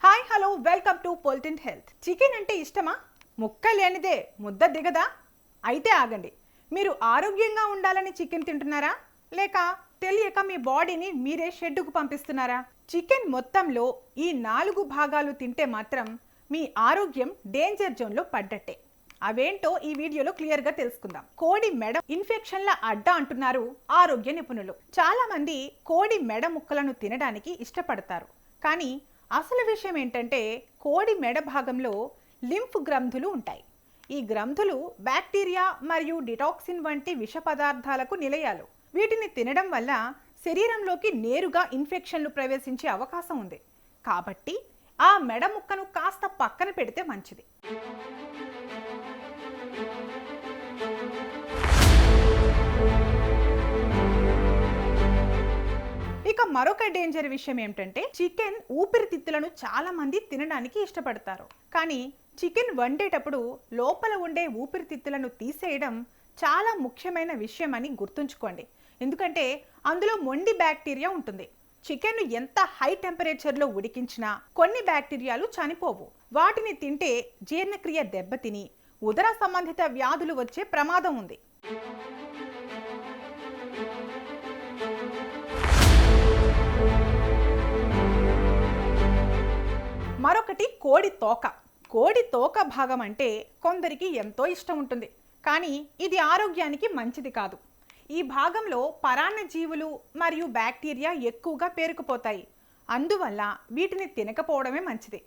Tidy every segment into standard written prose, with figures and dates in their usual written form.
Hi hello welcome to పొలిటిన్ health. Chicken అంటే ఇష్టమా? ముక్క లేనిదే ముద్ద దిగదా? అయితే ఆగండి. మీరు ఆరోగ్యంగా ఉండాలని చికెన్ తింటున్నారా, లేక తెలియక మీ బాడీని మీరే షెడ్డుకు పంపిస్తున్నారా? చికెన్ మొత్తంలో ఈ 4 భాగాలు తింటే మాత్రం మీ ఆరోగ్యం డేంజర్ జోన్లో పడ్డట్టే. అవేంటో ఈ వీడియోలో క్లియర్గా తెలుసుకుందాం. కోడి మెడ ఇన్ఫెక్షన్ల అడ్డా అంటున్నారు ఆరోగ్య నిపుణులు. చాలా మంది కోడి మెడ ముక్కలను తినడానికి ఇష్టపడతారు, కానీ అసలు విషయం ఏంటంటే కోడి మెడ భాగంలో లింఫ్ గ్రంథులు ఉంటాయి. ఈ గ్రంథులు బ్యాక్టీరియా మరియు డిటాక్సిన్ వంటి విష పదార్థాలకు నిలయాలు. వీటిని తినడం వల్ల శరీరంలోకి నేరుగా ఇన్ఫెక్షన్లు ప్రవేశించే అవకాశం ఉంది. కాబట్టి ఆ మెడ ముక్కను కాస్త పక్కన పెడితే మంచిది. ఇక మరొక డేంజర్ విషయం ఏమిటంటే చికెన్ ఊపిరితిత్తులను చాలా మంది తినడానికి ఇష్టపడతారు, కానీ చికెన్ వండేటప్పుడు లోపల ఉండే ఊపిరితిత్తులను తీసేయడం చాలా ముఖ్యమైన విషయం అని గుర్తుంచుకోండి. ఎందుకంటే అందులో మొండి బ్యాక్టీరియా ఉంటుంది. చికెన్ ఎంత హై టెంపరేచర్లో ఉడికించినా కొన్ని బ్యాక్టీరియాలు చనిపోవు. వాటిని తింటే జీర్ణక్రియ దెబ్బతిని ఉదర సంబంధిత వ్యాధులు వచ్చే ప్రమాదం ఉంది. మరొకటి కోడి తోక. కోడి తోక భాగం అంటే కొందరికి ఎంతో ఇష్టం ఉంటుంది, కానీ ఇది ఆరోగ్యానికి మంచిది కాదు. ఈ భాగంలో పరాన్నజీవులు మరియు బ్యాక్టీరియా ఎక్కువగా పేరుకుపోతాయి. అందువల్ల వీటిని తినకపోవడమే మంచిది.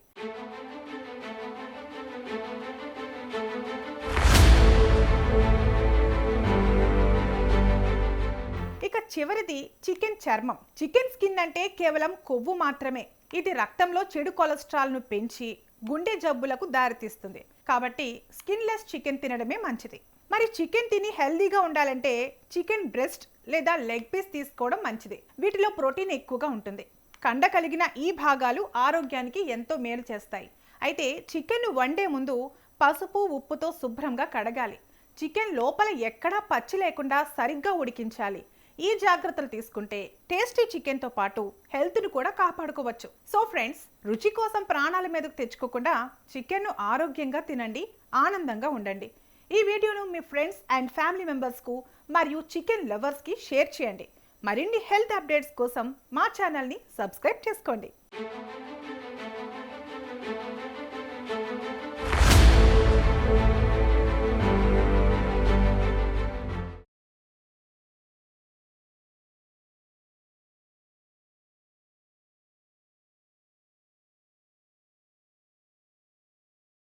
ఇక చివరిది చికెన్ చర్మం. చికెన్ స్కిన్ అంటే కేవలం కొవ్వు మాత్రమే. ఇది రక్తంలో చెడు కొలెస్ట్రాల్ను పెంచి గుండె జబ్బులకు దారితీస్తుంది. కాబట్టి స్కిన్లెస్ చికెన్ తినడమే మంచిది. మరి చికెన్ తిని హెల్దీగా ఉండాలంటే చికెన్ బ్రెస్ట్ లేదా లెగ్ పీస్ తీసుకోవడం మంచిది. వీటిలో ప్రోటీన్ ఎక్కువగా ఉంటుంది. కండ కలిగిన ఈ భాగాలు ఆరోగ్యానికి ఎంతో మేలు చేస్తాయి. అయితే చికెన్ వండే ముందు పసుపు ఉప్పుతో శుభ్రంగా కడగాలి. చికెన్ లోపల ఎక్కడా పచ్చి లేకుండా సరిగ్గా ఉడికించాలి. ఈ జాగ్రత్తలు తీసుకుంటే టేస్టీ చికెన్తో పాటు హెల్త్ను కూడా కాపాడుకోవచ్చు. సో ఫ్రెండ్స్, రుచి కోసం ప్రాణాల మీదకు తెచ్చుకోకుండా చికెన్ను ఆరోగ్యంగా తినండి, ఆనందంగా ఉండండి. ఈ వీడియోను మీ ఫ్రెండ్స్ అండ్ ఫ్యామిలీ మెంబర్స్కు మరియు చికెన్ లవర్స్కి షేర్ చేయండి. మరిన్ని హెల్త్ అప్డేట్స్ కోసం మా ఛానల్ని సబ్స్క్రైబ్ చేసుకోండి.